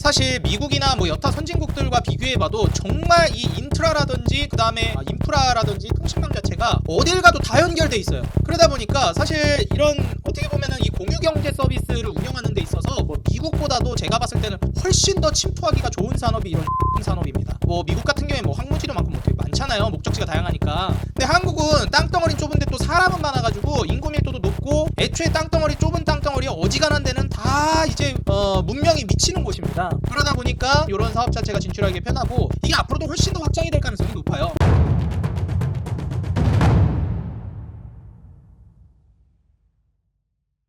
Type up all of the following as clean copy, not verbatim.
사실 미국이나 뭐 여타 선진국들과 비교해봐도 정말 이 인트라라든지 그 다음에 인프라라든지 통신망 자체가 어딜 가도 다 연결돼 있어요. 그러다 보니까 사실 이런 어떻게 보면은 이 공유경제 서비스를 운영하는 데 있어서 뭐 미국보다도 제가 봤을 때는 훨씬 더 침투하기가 좋은 산업이 이런 산업입니다. 뭐 미국 같은 경우에 뭐 황무지도 많고 뭐 되게 많잖아요. 목적지가 다양하니까. 근데 한국은 땅덩어리 좁은데 또 사람은 많아가지고 인구 밀도도 높고 애초에 땅덩어리 좁은 땅덩어리 어지간한 데는 다 이제 문명이 미치는 곳입니다. 그러다 보니까 이런 사업 자체가 진출하기 편하고 이게 앞으로도 훨씬 더 확장이 될 가능성이 높아요.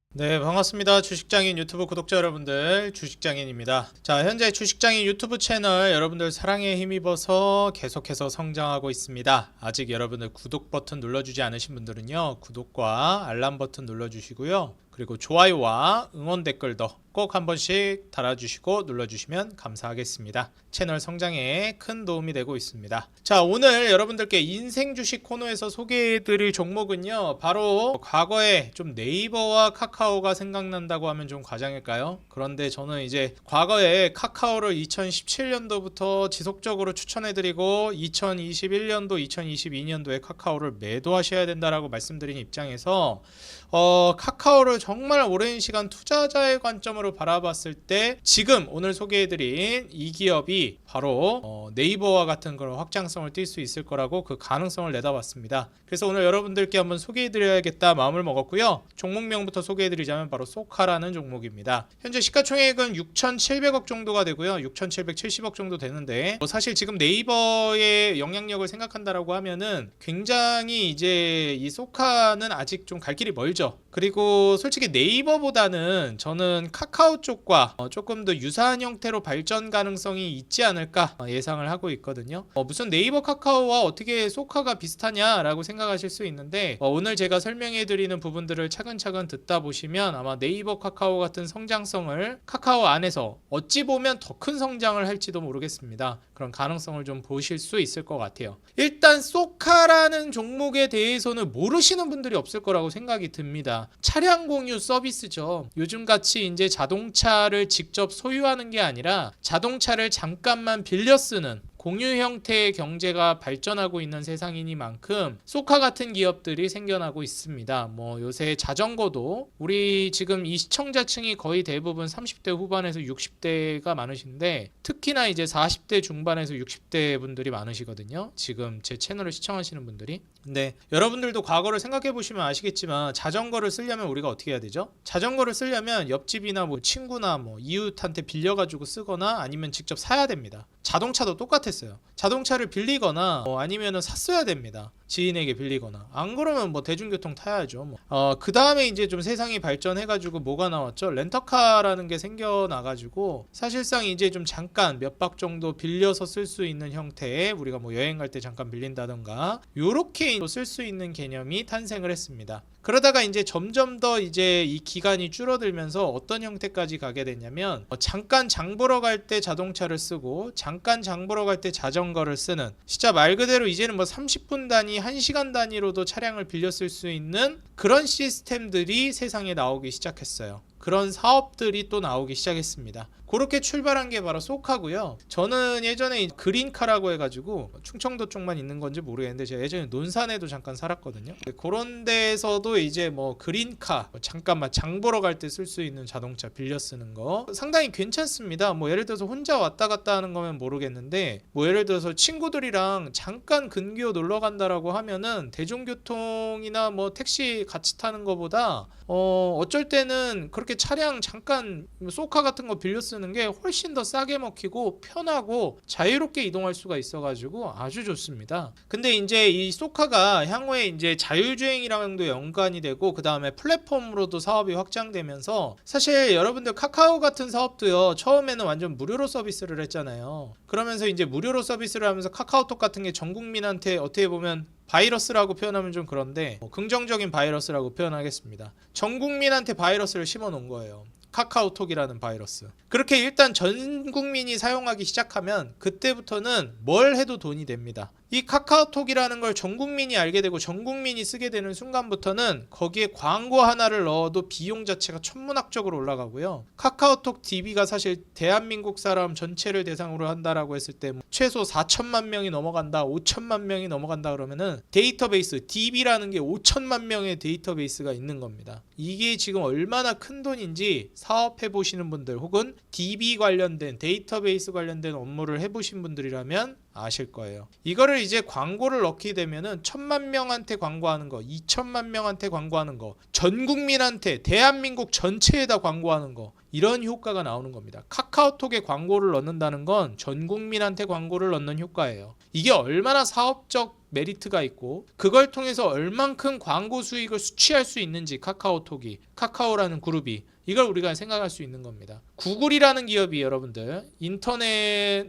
네, 반갑습니다. 주식장인 유튜브 구독자 여러분들, 주식장인입니다. 자, 현재 주식장인 유튜브 채널 여러분들 사랑에 힘입어서 계속해서 성장하고 있습니다. 아직 여러분들 구독 버튼 눌러주지 않으신 분들은요, 구독과 알람 버튼 눌러주시고요. 그리고 좋아요와 응원 댓글도 꼭 한 번씩 달아주시고 눌러주시면 감사하겠습니다. 채널 성장에 큰 도움이 되고 있습니다. 자, 오늘 여러분들께 인생 주식 코너에서 소개해드릴 종목은요, 바로 과거에 좀 네이버와 카카오가 생각난다고 하면 좀 과장일까요? 그런데 저는 이제 과거에 카카오를 2017년도부터 지속적으로 추천해드리고 2021년도, 2022년도에 카카오를 매도하셔야 된다라고 말씀드린 입장에서 카카오를 정말 오랜 시간 투자자의 관점으로 바라봤을 때 지금 오늘 소개해드린 이 기업이 바로 네이버와 같은 그런 확장성을 띌 수 있을 거라고 그 가능성을 내다봤습니다. 그래서 오늘 여러분들께 한번 소개해드려야겠다 마음을 먹었고요. 종목명부터 소개해드리자면 바로 소카라는 종목입니다. 현재 시가총액은 6,700억 정도가 되고요. 6,770억 정도 되는데 사실 지금 네이버의 영향력을 생각한다라고 하면은 굉장히 이제 이 소카는 아직 좀 갈 길이 멀죠. 그리고 솔직히 네이버보다는 저는 카카오 쪽과 조금 더 유사한 형태로 발전 가능성이 있지 않을까 예상을 하고 있거든요. 무슨 네이버 카카오와 어떻게 소카가 비슷하냐라고 생각하실 수 있는데 오늘 제가 설명해 드리는 부분들을 차근차근 듣다 보시면 아마 네이버 카카오 같은 성장성을 카카오 안에서 어찌 보면 더 큰 성장을 할지도 모르겠습니다. 그런 가능성을 좀 보실 수 있을 것 같아요. 일단 소카라는 종목에 대해서는 모르시는 분들이 없을 거라고 생각이 듭니다. 차량 공유 서비스죠. 요즘같이 이제 자동차를 직접 소유하는 게 아니라 자동차를 잠깐만 빌려 쓰는 공유 형태의 경제가 발전하고 있는 세상이니만큼 소카 같은 기업들이 생겨나고 있습니다. 뭐 요새 자전거도 우리 지금 이 시청자층이 거의 대부분 30대 후반에서 60대가 많으신데 특히나 이제 40대 중반에서 60대 분들이 많으시거든요. 지금 제 채널을 시청하시는 분들이. 근데 여러분들도 과거를 생각해 보시면 아시겠지만 자전거를 쓰려면 우리가 어떻게 해야 되죠? 자전거를 쓰려면 옆집이나 뭐 친구나 뭐 이웃한테 빌려가지고 쓰거나 아니면 직접 사야 됩니다. 자동차도 똑같았어요. 자동차를 빌리거나 아니면은 샀어야 됩니다. 지인에게 빌리거나. 안 그러면 뭐 대중교통 타야죠. 그 다음에 이제 좀 세상이 발전해가지고 뭐가 나왔죠? 렌터카라는 게 생겨나가지고 사실상 이제 좀 잠깐 몇 박 정도 빌려서 쓸 수 있는 형태의 우리가 뭐 여행 갈 때 잠깐 빌린다던가 요렇게 쓸 수 있는 개념이 탄생을 했습니다. 그러다가 이제 점점 더 이제 이 기간이 줄어들면서 어떤 형태까지 가게 됐냐면 잠깐 장 보러 갈 때 자동차를 쓰고 잠깐 장 보러 갈 때 자전거를 쓰는 진짜 말 그대로 이제는 뭐 30분 단위, 1시간 단위로도 차량을 빌려 쓸 수 있는 그런 시스템들이 세상에 나오기 시작했어요. 그런 사업들이 또 나오기 시작했습니다. 그렇게 출발한 게 바로 소카고요. 저는 예전에 그린카라고 해가지고 충청도 쪽만 있는 건지 모르겠는데 제가 예전에 논산에도 잠깐 살았거든요. 그런 데에서도 이제 뭐 그린카 잠깐만 장 보러 갈 때 쓸 수 있는 자동차 빌려 쓰는 거 상당히 괜찮습니다. 뭐 예를 들어서 혼자 왔다 갔다 하는 거면 모르겠는데 뭐 예를 들어서 친구들이랑 잠깐 근교 놀러 간다라고 하면은 대중교통이나 뭐 택시 같이 타는 거보다 어쩔 때는 그렇게 차량 잠깐 소카 같은 거 빌려 쓰는 게 훨씬 더 싸게 먹히고 편하고 자유롭게 이동할 수가 있어가지고 아주 좋습니다. 근데 이제 이 소카가 향후에 이제 자율주행이랑도 연관이 되고 그 다음에 플랫폼으로도 사업이 확장되면서 사실 여러분들 카카오 같은 사업도요 처음에는 완전 무료로 서비스를 했잖아요. 그러면서 이제 무료로 서비스를 하면서 카카오톡 같은 게 전 국민한테 어떻게 보면 바이러스라고 표현하면 좀 그런데 긍정적인 바이러스라고 표현하겠습니다. 전 국민한테 바이러스를 심어 놓은 거예요. 카카오톡이라는 바이러스. 그렇게 일단 전 국민이 사용하기 시작하면 그때부터는 뭘 해도 돈이 됩니다. 이 카카오톡이라는 걸 전 국민이 알게 되고 전 국민이 쓰게 되는 순간부터는 거기에 광고 하나를 넣어도 비용 자체가 천문학적으로 올라가고요. 카카오톡 DB가 사실 대한민국 사람 전체를 대상으로 한다라고 했을 때 최소 4천만 명이 넘어간다, 5천만 명이 넘어간다 그러면은 데이터베이스 DB라는 게 5천만 명의 데이터베이스가 있는 겁니다. 이게 지금 얼마나 큰 돈인지 사업해 보시는 분들 혹은 DB 관련된 데이터베이스 관련된 업무를 해보신 분들이라면 아실 거예요. 이거를 이제 광고를 넣게 되면은 1,000만 명한테 광고하는 거, 2천만 명한테 광고하는 거, 전 국민한테 대한민국 전체에다 광고하는 거, 이런 효과가 나오는 겁니다. 카카오톡에 광고를 넣는다는 건 전 국민한테 광고를 넣는 효과예요. 이게 얼마나 사업적 메리트가 있고 그걸 통해서 얼만큼 광고 수익을 수취할 수 있는지 카카오라는 그룹이 이걸 우리가 생각할 수 있는 겁니다. 구글이라는 기업이 여러분들 인터넷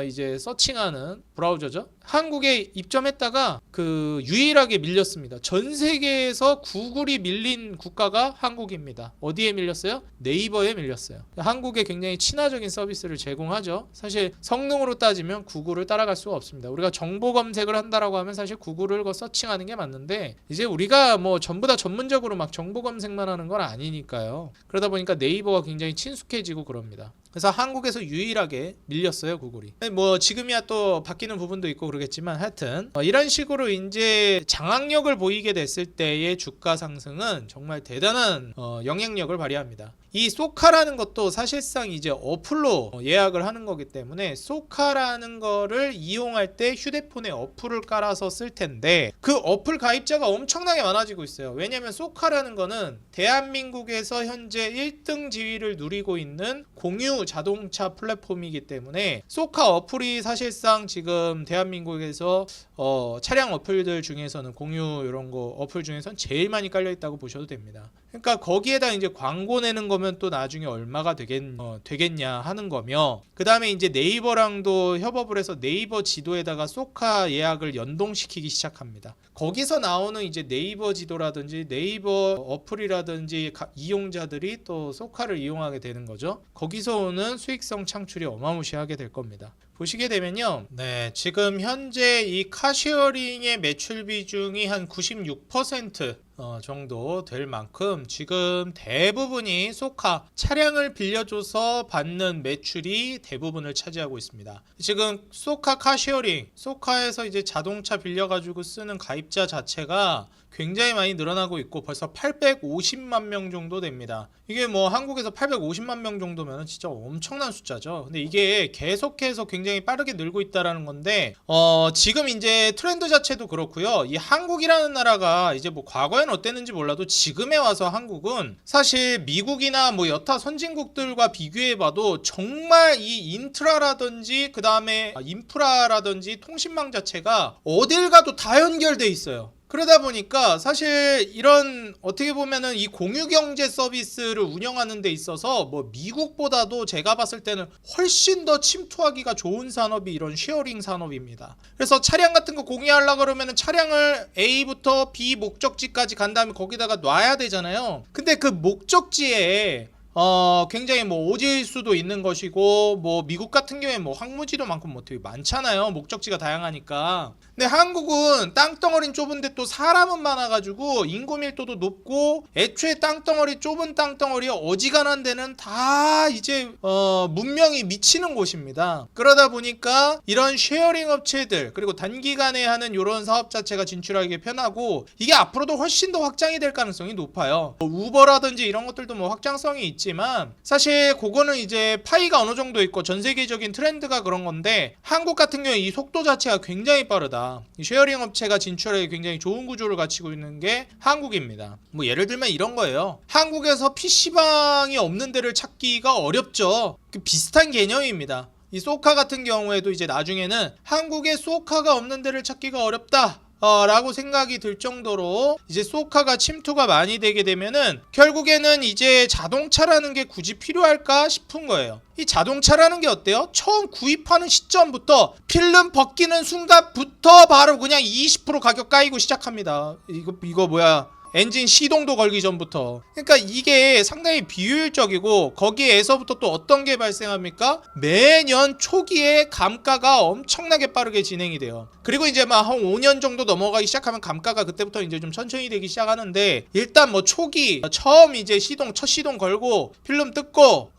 이제 서칭하는 브라우저죠. 한국에 입점했다가 그 유일하게 밀렸습니다. 전 세계에서 구글이 밀린 국가가 한국입니다. 어디에 밀렸어요? 네이버에 밀렸어요. 한국에 굉장히 친화적인 서비스를 제공하죠. 사실 성능으로 따지면 구글을 따라갈 수가 없습니다. 우리가 정보 검색을 한다라고 하면 사실 구글을 서칭하는 게 맞는데 이제 우리가 뭐 전부 다 전문적으로 막 정보 검색만 하는 건 아니니까요. 그러다 보니까 네이버가 굉장히 친숙해지고 그럽니다. 그래서 한국에서 유일하게 밀렸어요, 구글이. 뭐 지금이야 또 바뀌는 부분도 있고 그러겠지만 하여튼 이런 식으로 이제 장악력을 보이게 됐을 때의 주가 상승은 정말 대단한 영향력을 발휘합니다. 이 소카라는 것도 사실상 이제 어플로 예약을 하는 거기 때문에 소카라는 거를 이용할 때 휴대폰에 어플을 깔아서 쓸 텐데 그 어플 가입자가 엄청나게 많아지고 있어요. 왜냐면 소카라는 거는 대한민국에서 현재 1등 지위를 누리고 있는 공유 자동차 플랫폼이기 때문에 소카 어플이 사실상 지금 대한민국에서 차량 어플들 중에서는 공유 이런 거 어플 중에서는 제일 많이 깔려 있다고 보셔도 됩니다. 그러니까 거기에다 이제 광고 내는 거면 또 나중에 얼마가 되겠냐 하는 거며 그 다음에 이제 네이버랑도 협업을 해서 네이버 지도에다가 소카 예약을 연동시키기 시작합니다. 거기서 나오는 이제 네이버 지도라든지 네이버 어플이라든지 이용자들이 또 소카를 이용하게 되는 거죠. 거기서 오는 수익성 창출이 어마무시하게 될 겁니다. 보시게 되면요. 네, 지금 현재 이 카쉐어링의 매출 비중이 한 96% 정도 될 만큼 지금 대부분이 소카 차량을 빌려줘서 받는 매출이 대부분을 차지하고 있습니다. 지금 소카 카쉐어링, 소카에서 이제 자동차 빌려가지고 쓰는 가입자 자체가 굉장히 많이 늘어나고 있고 벌써 850만 명 정도 됩니다. 이게 뭐 한국에서 850만 명 정도면 진짜 엄청난 숫자죠. 근데 이게 계속해서 굉장히 빠르게 늘고 있다라는 건데 지금 이제 트렌드 자체도 그렇고요. 이 한국이라는 나라가 이제 뭐 과거에는 어땠는지 몰라도 지금에 와서 한국은 사실 미국이나 뭐 여타 선진국들과 비교해봐도 정말 이 인트라라든지 그 다음에 인프라라든지 통신망 자체가 어딜 가도 다 연결돼 있어요. 그러다 보니까 사실 이런 어떻게 보면은 이 공유경제 서비스를 운영하는 데 있어서 뭐 미국보다도 제가 봤을 때는 훨씬 더 침투하기가 좋은 산업이 이런 쉐어링 산업입니다. 그래서 차량 같은 거 공유하려고 그러면은 차량을 A부터 B 목적지까지 간 다음에 거기다가 놔야 되잖아요. 근데 그 목적지에 굉장히 뭐 오지일 수도 있는 것이고 뭐 미국 같은 경우에 뭐 황무지도 많고 뭐 되게 많잖아요. 목적지가 다양하니까. 근데 한국은 땅덩어리는 좁은데 또 사람은 많아가지고 인구 밀도도 높고 애초에 땅덩어리 좁은 땅덩어리 어지간한 데는 다 이제 문명이 미치는 곳입니다. 그러다 보니까 이런 쉐어링 업체들 그리고 단기간에 하는 이런 사업 자체가 진출하기 편하고 이게 앞으로도 훨씬 더 확장이 될 가능성이 높아요. 뭐 우버라든지 이런 것들도 뭐 확장성이 있지만 사실 그거는 이제 파이가 어느 정도 있고 전 세계적인 트렌드가 그런 건데 한국 같은 경우에 이 속도 자체가 굉장히 빠르다. 이 쉐어링 업체가 진출하기 굉장히 좋은 구조를 갖추고 있는 게 한국입니다. 뭐 예를 들면 이런 거예요. 한국에서 PC방이 없는 데를 찾기가 어렵죠. 비슷한 개념입니다. 이 소카 같은 경우에도 이제 나중에는 한국에 소카가 없는 데를 찾기가 어렵다 라고 생각이 들 정도로 이제 소카가 침투가 많이 되게 되면은 결국에는 이제 자동차라는 게 굳이 필요할까 싶은 거예요. 이 자동차라는 게 어때요? 처음 구입하는 시점부터 필름 벗기는 순간부터 바로 그냥 20% 가격 까이고 시작합니다. 이거 뭐야? 엔진 시동도 걸기 전부터. 그러니까 이게 상당히 비효율적이고, 거기에서부터 또 어떤 게 발생합니까? 매년 초기에 감가가 엄청나게 빠르게 진행이 돼요. 그리고 이제 막 한 5년 정도 넘어가기 시작하면 감가가 그때부터 이제 좀 천천히 되기 시작하는데, 일단 뭐 초기 처음 이제 첫 시동 걸고 필름 뜯고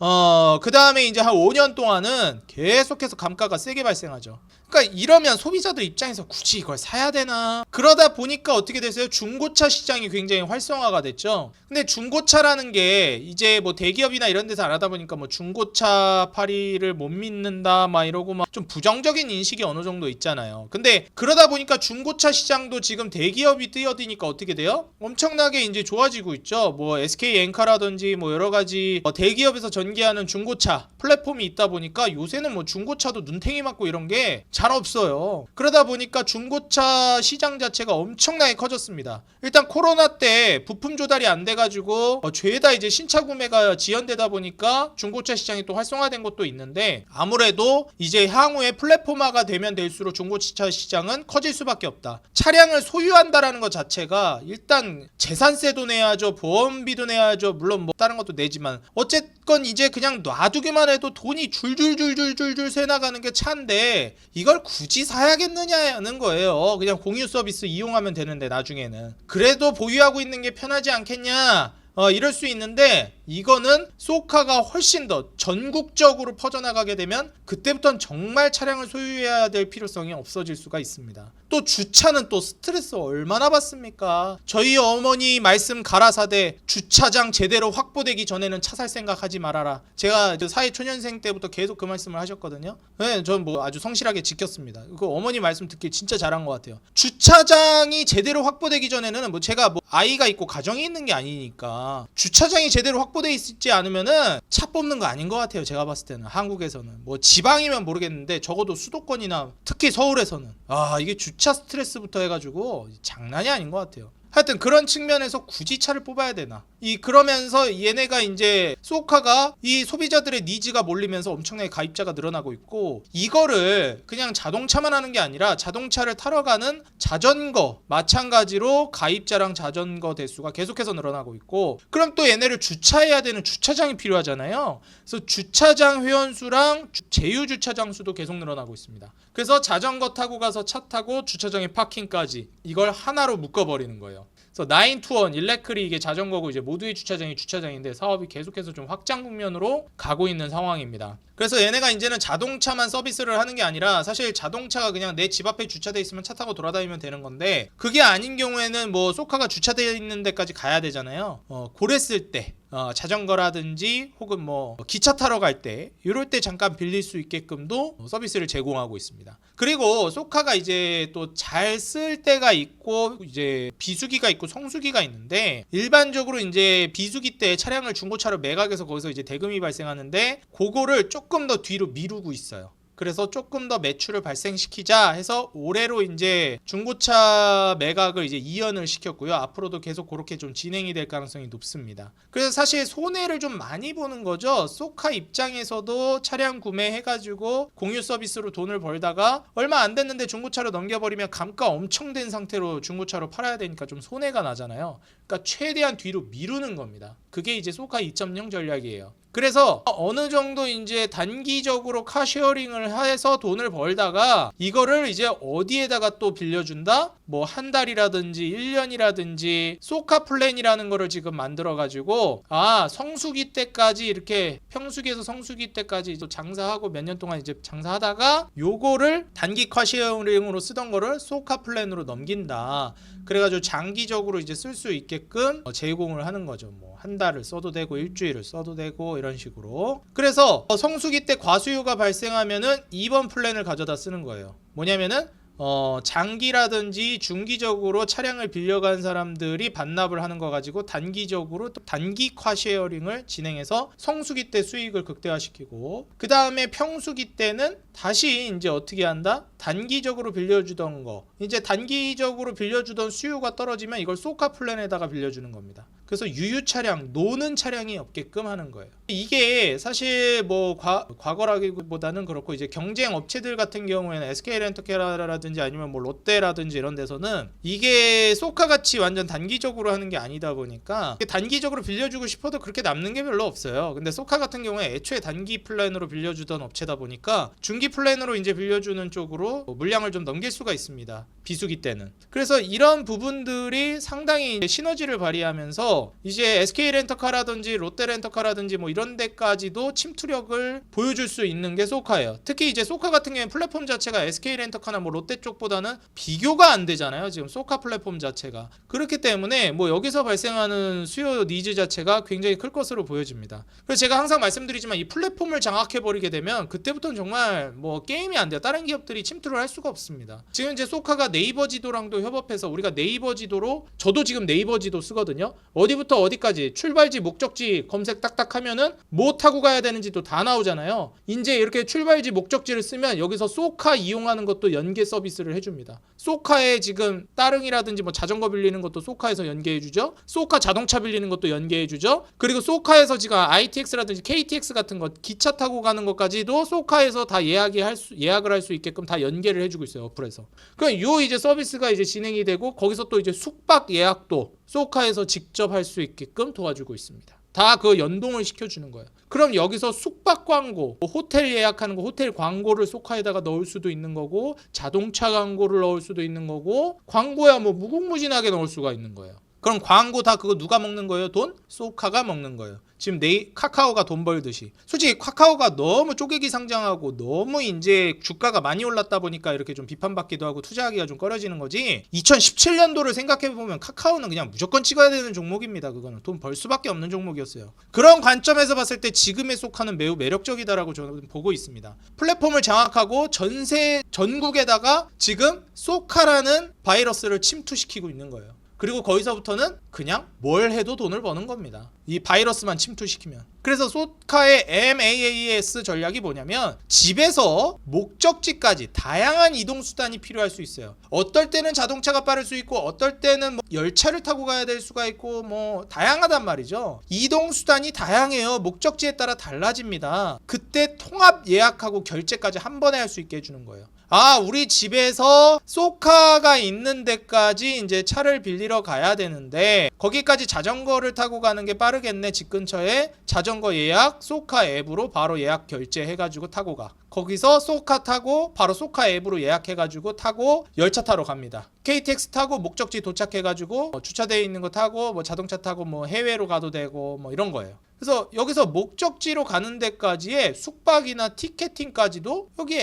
그 다음에 이제 한 5년 동안은 계속해서 감가가 세게 발생하죠. 그러니까 이러면 소비자들 입장에서 굳이 이걸 사야 되나? 그러다 보니까 어떻게 됐어요? 중고차 시장이 굉장히 활성화가 됐죠. 근데 중고차라는 게 이제 뭐 대기업이나 이런 데서 안 하다 보니까 뭐 중고차 파리를 못 믿는다 막 이러고 막 좀 부정적인 인식이 어느 정도 있잖아요. 근데 그러다 보니까 중고차 시장도 지금 대기업이 뛰어드니까 어떻게 돼요? 엄청나게 이제 좋아지고 있죠. 뭐 SK 엔카라든지 뭐 여러 가지 대기업에서 전개하는 중고차 플랫폼이 있다 보니까 요새는 뭐 중고차도 눈탱이 맞고 이런 게 잘 없어요. 그러다 보니까 중고차 시장 자체가 엄청나게 커졌습니다. 일단 코로나 때 부품 조달이 안 돼가지고 죄다 이제 신차 구매가 지연되다 보니까 중고차 시장이 또 활성화된 것도 있는데, 아무래도 이제 향후에 플랫폼화가 되면 될수록 중고차 시장은 커질 수밖에 없다. 차량을 소유한다라는 것 자체가 일단 재산세도 내야죠, 보험비도 내야죠, 물론 뭐 다른 것도 내지만 어쨌건 이제 그냥 놔두기만 해도 돈이 줄줄줄줄줄줄 새 나가는 게 차인데 이걸 굳이 사야겠느냐는 거예요. 그냥 공유 서비스 이용하면 되는데 나중에는. 그래도 보유하고 있는 게 편하지 않겠냐? 이럴 수 있는데, 이거는 소카가 훨씬 더 전국적으로 퍼져나가게 되면 그때부터는 정말 차량을 소유해야 될 필요성이 없어질 수가 있습니다. 또 주차는 또 스트레스 얼마나 받습니까? 저희 어머니 말씀 가라사대, 주차장 제대로 확보되기 전에는 차 살 생각하지 말아라. 제가 사회초년생 때부터 계속 그 말씀을 하셨거든요. 네, 전 뭐 아주 성실하게 지켰습니다. 그 어머니 말씀 듣기 진짜 잘한 것 같아요. 주차장이 제대로 확보되기 전에는 뭐 제가 뭐 아이가 있고 가정이 있는 게 아니니까 주차장이 제대로 확보되어 있지 않으면은 차 뽑는 거 아닌 것 같아요. 제가 봤을 때는 한국에서는. 뭐 지방이면 모르겠는데 적어도 수도권이나 특히 서울에서는 이게 주차 스트레스부터 해가지고 장난이 아닌 것 같아요. 하여튼 그런 측면에서 굳이 차를 뽑아야 되나? 그러면서 얘네가 이제 소카가 이 소비자들의 니즈가 몰리면서 엄청나게 가입자가 늘어나고 있고, 이거를 그냥 자동차만 하는 게 아니라 자동차를 타러 가는 자전거 마찬가지로 가입자랑 자전거 대수가 계속해서 늘어나고 있고, 그럼 또 얘네를 주차해야 되는 주차장이 필요하잖아요. 그래서 주차장 회원수랑 제휴 주차장 수도 계속 늘어나고 있습니다. 그래서 자전거 타고 가서 차 타고 주차장에 파킹까지 이걸 하나로 묶어버리는 거예요. 그래서 9to1 일렉트릭 이게 자전거고 이제 모두의 주차장이 주차장인데 사업이 계속해서 좀 확장 국면으로 가고 있는 상황입니다. 그래서 얘네가 이제는 자동차만 서비스를 하는 게 아니라, 사실 자동차가 그냥 내 집 앞에 주차돼 있으면 차 타고 돌아다니면 되는 건데, 그게 아닌 경우에는 뭐 소카가 주차되어 있는 데까지 가야 되잖아요. 그랬을 때 자전거라든지 혹은 뭐 기차 타러 갈 때 이럴 때 잠깐 빌릴 수 있게끔도 서비스를 제공하고 있습니다. 그리고 소카가 이제 또 잘 쓸 때가 있고 이제 비수기가 있고 성수기가 있는데, 일반적으로 이제 비수기 때 차량을 중고차로 매각해서 거기서 이제 대금이 발생하는데, 그거를 조금 더 뒤로 미루고 있어요. 그래서 조금 더 매출을 발생시키자 해서 올해로 이제 중고차 매각을 이제 이연을 시켰고요. 앞으로도 계속 그렇게 좀 진행이 될 가능성이 높습니다. 그래서 사실 손해를 좀 많이 보는 거죠. 소카 입장에서도 차량 구매해가지고 공유 서비스로 돈을 벌다가 얼마 안 됐는데 중고차로 넘겨버리면 감가 엄청 된 상태로 중고차로 팔아야 되니까 좀 손해가 나잖아요. 그러니까 최대한 뒤로 미루는 겁니다. 그게 이제 소카 2.0 전략이에요. 그래서 어느 정도 이제 단기적으로 카쉐어링을 해서 돈을 벌다가 이거를 이제 어디에다가 또 빌려준다? 뭐 한 달이라든지 1년이라든지 소카 플랜이라는 거를 지금 만들어 가지고 성수기 때까지 이렇게 평수기에서 성수기 때까지 또 장사하고 몇 년 동안 이제 장사하다가 요거를 단기 카쉐어링으로 쓰던 거를 소카 플랜으로 넘긴다. 그래가지고 장기적으로 이제 쓸 수 있게끔 제공을 하는 거죠. 뭐 한 달을 써도 되고 일주일을 써도 되고 이런 식으로. 그래서 성수기 때 과수요가 발생하면은 2번 플랜을 가져다 쓰는 거예요. 뭐냐면은 장기라든지 중기적으로 차량을 빌려간 사람들이 반납을 하는 거 가지고 단기적으로 또 단기 카쉐어링을 진행해서 성수기 때 수익을 극대화시키고, 그 다음에 평수기 때는 다시 이제 어떻게 한다? 단기적으로 빌려주던 거, 이제 단기적으로 빌려주던 수요가 떨어지면 이걸 소카 플랜에다가 빌려주는 겁니다. 그래서 유유 차량, 노는 차량이 없게끔 하는 거예요. 이게 사실 뭐 과거라기보다는 그렇고 이제 경쟁 업체들 같은 경우에는 SK렌터카라든지 아니면 뭐 롯데라든지 이런 데서는 이게 소카 같이 완전 단기적으로 하는 게 아니다 보니까 단기적으로 빌려주고 싶어도 그렇게 남는 게 별로 없어요. 근데 소카 같은 경우에 애초에 단기 플랜으로 빌려주던 업체다 보니까 중기 플랜으로 이제 빌려주는 쪽으로 물량을 좀 넘길 수가 있습니다. 비수기 때는. 그래서 이런 부분들이 상당히 시너지를 발휘하면서 이제 SK렌터카라든지 롯데렌터카라든지 뭐 이런 데까지도 침투력을 보여줄 수 있는 게 소카예요. 특히 이제 소카 같은 경우에는 플랫폼 자체가 SK렌터카나 뭐 롯데 쪽보다는 비교가 안 되잖아요. 지금 소카 플랫폼 자체가. 그렇기 때문에 뭐 여기서 발생하는 수요 니즈 자체가 굉장히 클 것으로 보여집니다. 그래서 제가 항상 말씀드리지만 이 플랫폼을 장악해버리게 되면 그때부터는 정말 뭐 게임이 안 돼요. 다른 기업들이 침투를 할 수가 없습니다. 지금 이제 소카가 네이버 지도랑도 협업해서 우리가 네이버 지도로 저도 지금 네이버 지도 쓰거든요. 어디부터 어디까지 출발지 목적지 검색 딱딱 하면은 뭐 타고 가야 되는지도 다 나오잖아요. 이제 이렇게 출발지 목적지를 쓰면 여기서 소카 이용하는 것도 연계 서비스를 해줍니다. 소카에 지금 따릉이라든지 뭐 자전거 빌리는 것도 소카에서 연계해주죠. 소카 자동차 빌리는 것도 연계해주죠. 그리고 소카에서 지금 ITX라든지 KTX 같은 것 기차 타고 가는 것까지도 소카에서 다 예약을 할 수 있게끔 다 연계를 해주고 있어요. 어플에서. 그럼 요 이제 서비스가 이제 진행이 되고 거기서 또 이제 숙박 예약도 소카에서 직접 할 수 있게끔 도와주고 있습니다. 다 그 연동을 시켜주는 거예요. 그럼 여기서 숙박 광고, 호텔 예약하는 거, 호텔 광고를 소카에다가 넣을 수도 있는 거고, 자동차 광고를 넣을 수도 있는 거고, 광고야 뭐 무궁무진하게 넣을 수가 있는 거예요. 그럼 광고 다 그거 누가 먹는 거예요? 돈? 소카가 먹는 거예요. 지금 카카오가 돈 벌듯이. 솔직히 카카오가 너무 쪼개기 상장하고 너무 이제 주가가 많이 올랐다 보니까 이렇게 좀 비판받기도 하고 투자하기가 좀 꺼려지는 거지. 2017년도를 생각해보면 카카오는 그냥 무조건 찍어야 되는 종목입니다. 그거는 돈 벌 수밖에 없는 종목이었어요. 그런 관점에서 봤을 때 지금의 소카는 매우 매력적이다라고 저는 보고 있습니다. 플랫폼을 장악하고 전국에다가 지금 소카라는 바이러스를 침투시키고 있는 거예요. 그리고 거기서부터는 그냥 뭘 해도 돈을 버는 겁니다. 이 바이러스만 침투시키면. 그래서 소카의 MAAS 전략이 뭐냐면 집에서 목적지까지 다양한 이동수단이 필요할 수 있어요. 어떨 때는 자동차가 빠를 수 있고 어떨 때는 뭐 열차를 타고 가야 될 수가 있고 뭐 다양하단 말이죠. 이동수단이 다양해요. 목적지에 따라 달라집니다. 그때 통합 예약하고 결제까지 한 번에 할 수 있게 해주는 거예요. 우리 집에서 소카가 있는 데까지 이제 차를 빌리러 가야 되는데 거기까지 자전거를 타고 가는 게 빠르겠네. 집 근처에 자전거 예약 소카 앱으로 바로 예약 결제해가지고 타고 가. 거기서 소카 타고 바로 소카 앱으로 예약해가지고 타고 열차 타러 갑니다. KTX 타고 목적지 도착해가지고 주차되어 있는 거 타고 뭐 자동차 타고 뭐 해외로 가도 되고 뭐 이런 거예요. 그래서 여기서 목적지로 가는 데까지의 숙박이나 티켓팅까지도 여기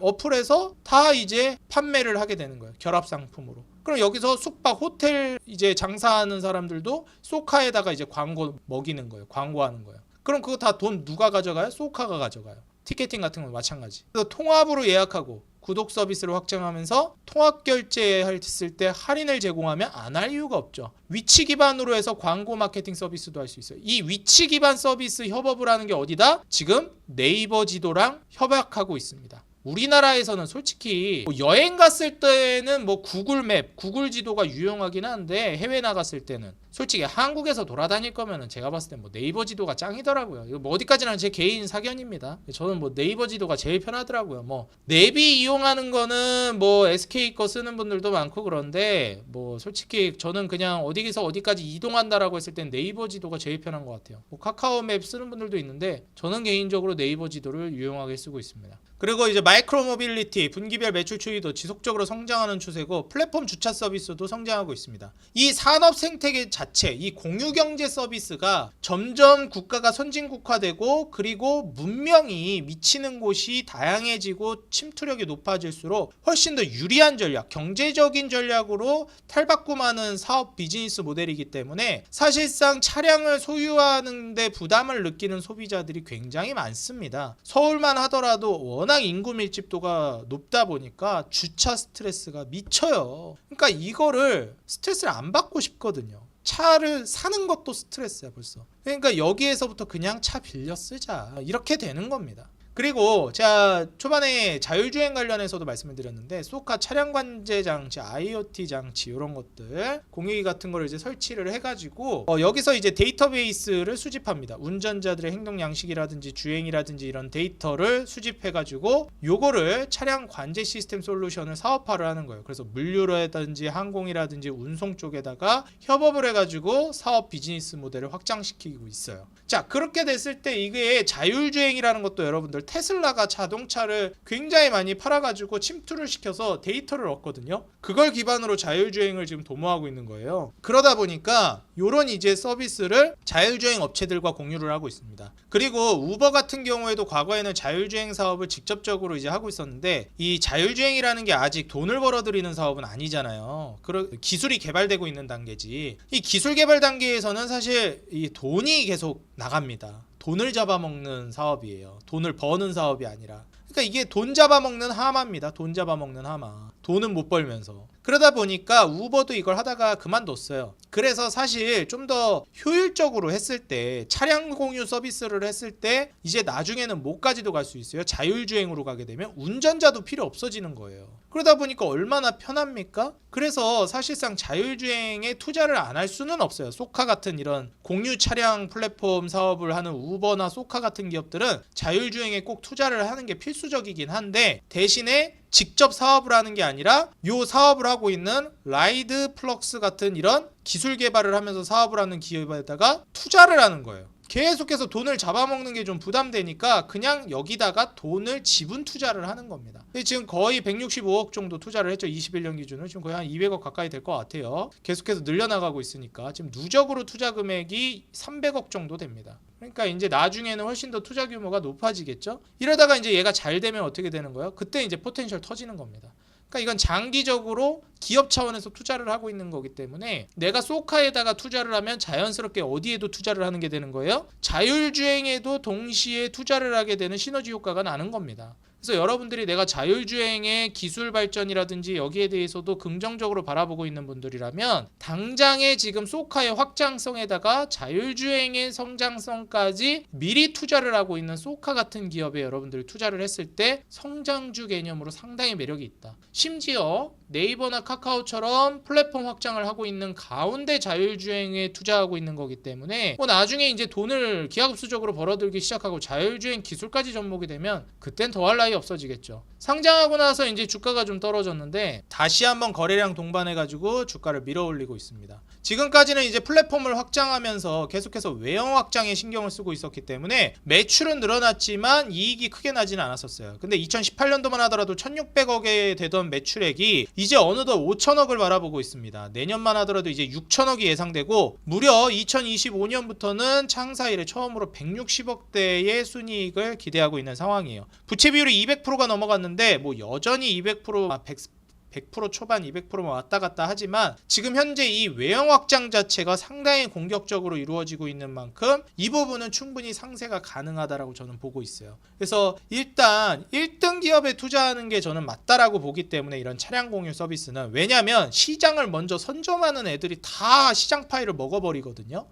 어플에서 다 이제 판매를 하게 되는 거예요. 결합 상품으로. 그럼 여기서 숙박 호텔 이제 장사하는 사람들도 소카에다가 이제 광고 먹이는 거예요. 광고하는 거예요. 그럼 그거 다 돈 누가 가져가요? 소카가 가져가요. 티켓팅 같은 건 마찬가지. 그래서 통합으로 예약하고 구독 서비스를 확장하면서 통합 결제했을 때 할인을 제공하면 안 할 이유가 없죠. 위치 기반으로 해서 광고 마케팅 서비스도 할 수 있어요. 이 위치 기반 서비스 협업을 하는 게 어디다? 지금 네이버 지도랑 협약하고 있습니다. 우리나라에서는 솔직히 뭐 여행 갔을 때는 뭐 구글맵, 구글 지도가 유용하긴 한데 해외 나갔을 때는 솔직히 한국에서 돌아다닐 거면은 제가 봤을 때 뭐 네이버 지도가 짱이더라고요. 이거 뭐 어디까지나 제 개인 사견입니다. 저는 뭐 네이버 지도가 제일 편하더라고요. 뭐 내비 이용하는 거는 뭐 SK 거 쓰는 분들도 많고 그런데 뭐 솔직히 저는 그냥 어디에서 어디까지 이동한다라고 했을 땐 네이버 지도가 제일 편한 것 같아요. 뭐 카카오맵 쓰는 분들도 있는데 저는 개인적으로 네이버 지도를 유용하게 쓰고 있습니다. 그리고 이제 마이크로 모빌리티, 분기별 매출 추이도 지속적으로 성장하는 추세고 플랫폼 주차 서비스도 성장하고 있습니다. 이 산업 생태계 자체, 이 공유경제 서비스가 점점 국가가 선진국화되고 그리고 문명이 미치는 곳이 다양해지고 침투력이 높아질수록 훨씬 더 유리한 전략, 경제적인 전략으로 탈바꿈하는 사업 비즈니스 모델이기 때문에 사실상 차량을 소유하는 데 부담을 느끼는 소비자들이 굉장히 많습니다. 서울만 하더라도 워낙 인구 밀집도가 높다 보니까 주차 스트레스가 미쳐요. 그러니까 이거를 스트레스를 안 받고 싶거든요. 차를 사는 것도 스트레스야 벌써. 그러니까 여기에서부터 그냥 차 빌려 쓰자 이렇게 되는 겁니다. 그리고 제가 초반에 자율주행 관련해서도 말씀을 드렸는데 소카 차량 관제 장치, IoT 장치 이런 것들 공유기 같은 거를 이제 설치를 해가지고 여기서 이제 데이터베이스를 수집합니다. 운전자들의 행동 양식이라든지 주행이라든지 이런 데이터를 수집해가지고 요거를 차량 관제 시스템 솔루션을 사업화를 하는 거예요. 그래서 물류라든지 항공이라든지 운송 쪽에다가 협업을 해가지고 사업 비즈니스 모델을 확장시키고 있어요. 자, 그렇게 됐을 때 이게 자율주행이라는 것도 여러분들 테슬라가 자동차를 굉장히 많이 팔아가지고 침투를 시켜서 데이터를 얻거든요. 그걸 기반으로 자율주행을 지금 도모하고 있는 거예요. 그러다 보니까 요런 이제 서비스를 자율주행 업체들과 공유를 하고 있습니다. 그리고 우버 같은 경우에도 과거에는 자율주행 사업을 직접적으로 이제 하고 있었는데 이 자율주행이라는 게 아직 돈을 벌어들이는 사업은 아니잖아요. 기술이 개발되고 있는 단계지. 이 기술 개발 단계에서는 사실 이 돈이 계속 나갑니다. 돈을 잡아먹는 사업이에요. 돈을 버는 사업이 아니라. 그러니까 이게 돈 잡아먹는 하마입니다. 돈 잡아먹는 하마. 돈은 못 벌면서. 그러다 보니까 우버도 이걸 하다가 그만뒀어요. 그래서 사실 좀 더 효율적으로 했을 때 차량 공유 서비스를 했을 때 이제 나중에는 뭐까지도 갈 수 있어요. 자율주행으로 가게 되면 운전자도 필요 없어지는 거예요. 그러다 보니까 얼마나 편합니까? 그래서 사실상 자율주행에 투자를 안 할 수는 없어요. 소카 같은 이런 공유 차량 플랫폼 사업을 하는 우버나 소카 같은 기업들은 자율주행에 꼭 투자를 하는 게 필수적이긴 한데 대신에 직접 사업을 하는 게 아니라 요 사업을 하고 있는 라이드 플럭스 같은 이런 기술 개발을 하면서 사업을 하는 기업에다가 투자를 하는 거예요. 계속해서 돈을 잡아먹는 게 좀 부담되니까 그냥 여기다가 돈을 지분 투자를 하는 겁니다. 지금 거의 165억 정도 투자를 했죠. 21년 기준으로 지금 거의 한 200억 가까이 될 것 같아요. 계속해서 늘려나가고 있으니까 지금 누적으로 투자 금액이 300억 정도 됩니다. 그러니까 이제 나중에는 훨씬 더 투자 규모가 높아지겠죠. 이러다가 이제 얘가 잘 되면 어떻게 되는 거예요? 그때 이제 포텐셜 터지는 겁니다. 그러니까 이건 장기적으로 기업 차원에서 투자를 하고 있는 거기 때문에 내가 소카에다가 투자를 하면 자연스럽게 어디에도 투자를 하는 게 되는 거예요? 자율주행에도 동시에 투자를 하게 되는 시너지 효과가 나는 겁니다. 그래서 여러분들이 내가 자율주행의 기술 발전이라든지 여기에 대해서도 긍정적으로 바라보고 있는 분들이라면 당장에 지금 소카의 확장성에다가 자율주행의 성장성까지 미리 투자를 하고 있는 소카 같은 기업에 여러분들이 투자를 했을 때 성장주 개념으로 상당히 매력이 있다. 심지어 네이버나 카카오처럼 플랫폼 확장을 하고 있는 가운데 자율주행에 투자하고 있는 거기 때문에 나중에 이제 돈을 기하급수적으로 벌어들기 시작하고 자율주행 기술까지 접목이 되면 그땐 더할 나위 없어지겠죠. 상장하고 나서 이제 주가가 좀 떨어졌는데 다시 한번 거래량 동반해가지고 주가를 밀어올리고 있습니다. 지금까지는 이제 플랫폼을 확장하면서 계속해서 외형 확장에 신경을 쓰고 있었기 때문에 매출은 늘어났지만 이익이 크게 나지는 않았었어요. 근데 2018년도만 하더라도 1600억에 되던 매출액이 이제 어느덧 5천억을 바라보고 있습니다. 내년만 하더라도 이제 6천억이 예상되고 무려 2025년부터는 창사 이래 처음으로 160억대의 순이익을 기대하고 있는 상황이에요. 부채 비율이 200%가 넘어갔는데 뭐 여전히 100% 초반 200% 왔다 갔다 하지만 지금 현재 이 외형 확장 자체가 상당히 공격적으로 이루어지고 있는 만큼 이 부분은 충분히 상세가 가능하다라고 저는 보고 있어요. 그래서 일단 1등 기업에 투자하는 게 저는 맞다라고 보기 때문에 이런 차량 공유 서비스는 왜냐하면 시장을 먼저 선점하는 애들이 다 시장 파일을 먹어버리거든요.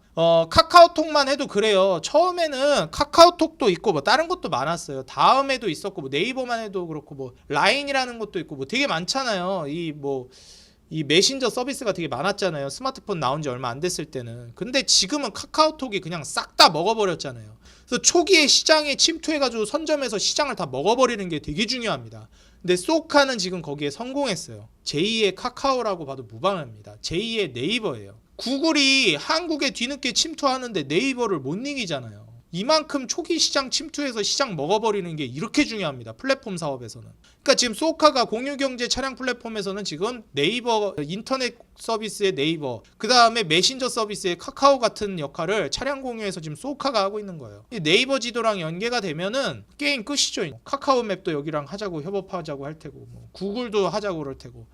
카카오톡만 해도 그래요. 처음에는 카카오톡도 있고 뭐 다른 것도 많았어요. 다음에도 있었고 뭐 네이버만 해도 그렇고 뭐 라인이라는 것도 있고 뭐 되게 많잖아요. 이 메신저 서비스가 되게 많았잖아요. 스마트폰 나온 지 얼마 안 됐을 때는. 근데 지금은 카카오톡이 그냥 싹 다 먹어버렸잖아요. 그래서 초기에 시장에 침투해가지고 선점해서 시장을 다 먹어버리는 게 되게 중요합니다. 근데 소카는 지금 거기에 성공했어요. 제2의 카카오라고 봐도 무방합니다. 제2의 네이버예요. 구글이 한국에 뒤늦게 침투하는데 네이버를 못 이기잖아요. 이만큼 초기 시장 침투해서 시장 먹어버리는 게 이렇게 중요합니다. 플랫폼 사업에서는. 그러니까 지금 소카가 공유경제 차량 플랫폼에서는 지금 네이버 인터넷 서비스의 네이버, 그 다음에 메신저 서비스의 카카오 같은 역할을 차량 공유에서 지금 소카가 하고 있는 거예요. 네이버 지도랑 연계가 되면은 게임 끝이죠. 카카오 맵도 여기랑 하자고 협업하자고 할 테고, 뭐 구글도 하자고 그럴 테고.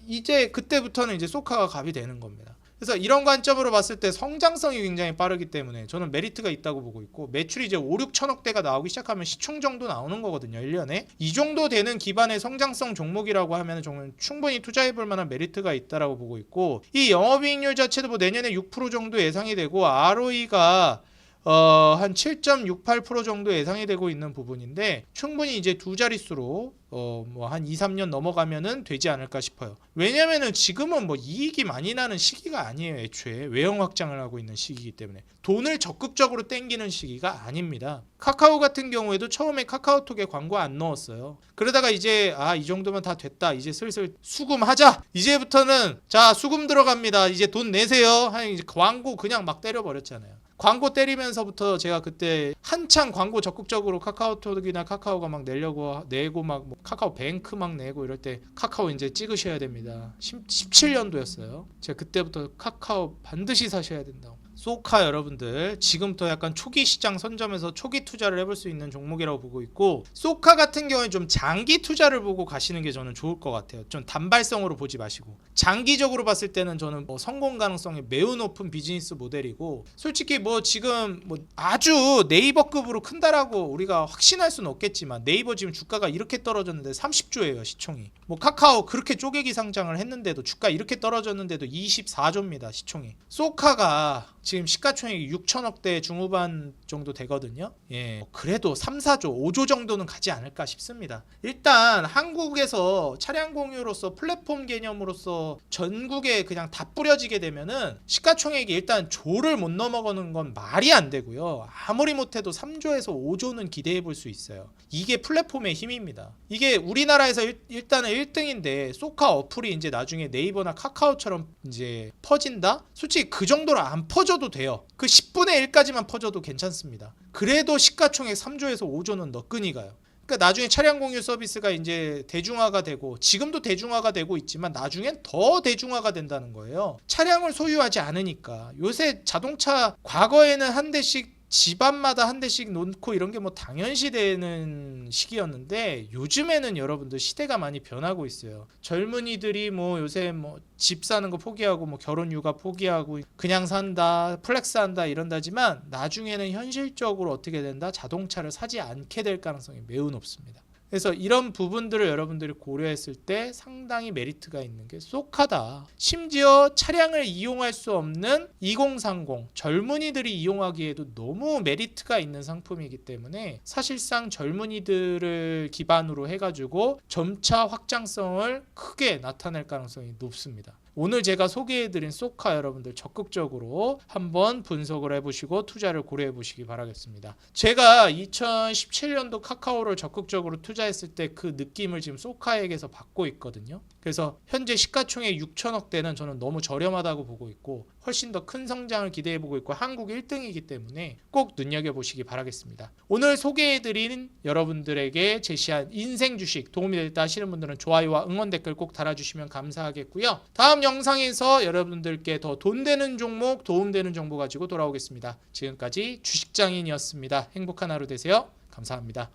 이제 그때부터는 이제 소카가 갑이 되는 겁니다. 그래서 이런 관점으로 봤을 때 성장성이 굉장히 빠르기 때문에 저는 메리트가 있다고 보고 있고, 매출이 이제 5, 6천억대가 나오기 시작하면 시총 정도 나오는 거거든요. 1년에. 이 정도 되는 기반의 성장성 종목이라고 하면 저는 충분히 투자해볼 만한 메리트가 있다라고 보고 있고, 이 영업이익률 자체도 뭐 내년에 6% 정도 예상이 되고 ROE가 한 7.68% 정도 예상이 되고 있는 부분인데 충분히 이제 두 자릿수로 뭐 한 2, 3년 넘어가면은 되지 않을까 싶어요. 왜냐면은 지금은 뭐 이익이 많이 나는 시기가 아니에요. 애초에 외형 확장을 하고 있는 시기이기 때문에 돈을 적극적으로 땡기는 시기가 아닙니다. 카카오 같은 경우에도 처음에 카카오톡에 광고 안 넣었어요. 그러다가 이제 이 정도면 다 됐다. 이제 슬슬 수금하자. 이제부터는 자 수금 들어갑니다. 이제 돈 내세요. 하니 이제 광고 그냥 막 때려버렸잖아요. 광고 때리면서부터 제가 그때 한창 광고 적극적으로 카카오톡이나 카카오가 막 내고 막 카카오 뱅크 막 내고 이럴 때 카카오 이제 찍으셔야 됩니다. 17년도였어요. 제가 그때부터 카카오 반드시 사셔야 된다고. 소카 여러분들 지금부터 약간 초기 시장 선점에서 초기 투자를 해볼 수 있는 종목이라고 보고 있고 소카 같은 경우에 좀 장기 투자를 보고 가시는 게 저는 좋을 것 같아요. 좀 단발성으로 보지 마시고 장기적으로 봤을 때는 저는 성공 가능성이 매우 높은 비즈니스 모델이고 솔직히 뭐 지금 뭐 아주 네이버급으로 큰다라고 우리가 확신할 수는 없겠지만 네이버 지금 주가가 이렇게 떨어졌는데 30조예요 시총이. 뭐 카카오 그렇게 쪼개기 상장을 했는데도 주가 이렇게 떨어졌는데도 24조입니다 시총이. 소카가 지금 시가총액이 6천억대 중후반 정도 되거든요. 예, 그래도 3, 4조, 5조 정도는 가지 않을까 싶습니다. 일단 한국에서 차량 공유로서 플랫폼 개념으로서 전국에 그냥 다 뿌려지게 되면은 시가총액이 일단 조를 못 넘어가는 건 말이 안 되고요. 아무리 못해도 3조에서 5조는 기대해 볼 수 있어요. 이게 플랫폼의 힘입니다. 이게 우리나라에서 일단은 1등인데 소카 어플이 이제 나중에 네이버나 카카오처럼 이제 퍼진다? 솔직히 그 정도로 안 퍼져도 돼요. 그 10분의 1까지만 퍼져도 괜찮습니다. 그래도 시가총액 3조에서 5조는 너끈히 가요. 그러니까 나중에 차량 공유 서비스가 이제 대중화가 되고 지금도 대중화가 되고 있지만 나중엔 더 대중화가 된다는 거예요. 차량을 소유하지 않으니까. 요새 자동차 과거에는 한 대씩 집안마다 한 대씩 놓고 이런 게 뭐 당연시 되는 시기였는데 요즘에는 여러분들 시대가 많이 변하고 있어요. 젊은이들이 뭐 요새 뭐 집 사는 거 포기하고 뭐 결혼 육아 포기하고 그냥 산다 플렉스 한다 이런다지만 나중에는 현실적으로 어떻게 된다 자동차를 사지 않게 될 가능성이 매우 높습니다. 그래서 이런 부분들을 여러분들이 고려했을 때 상당히 메리트가 있는 게 소카다. 심지어 차량을 이용할 수 없는 2030 젊은이들이 이용하기에도 너무 메리트가 있는 상품이기 때문에 사실상 젊은이들을 기반으로 해가지고 점차 확장성을 크게 나타낼 가능성이 높습니다. 오늘 제가 소개해드린 소카 여러분들 적극적으로 한번 분석을 해보시고 투자를 고려해 보시기 바라겠습니다. 제가 2017년도 카카오를 적극적으로 투자했을 때 그 느낌을 지금 소카에게서 받고 있거든요. 그래서 현재 시가총액 6천억대는 저는 너무 저렴하다고 보고 있고 훨씬 더 큰 성장을 기대해 보고 있고 한국 1등이기 때문에 꼭 눈여겨보시기 바라겠습니다. 오늘 소개해드린 여러분들에게 제시한 인생 주식 도움이 됐다 하시는 분들은 좋아요와 응원 댓글 꼭 달아주시면 감사하겠고요. 다음 영상에서 여러분들께 더 돈 되는 종목, 도움되는 정보 가지고 돌아오겠습니다. 지금까지 주식장인이었습니다. 행복한 하루 되세요. 감사합니다.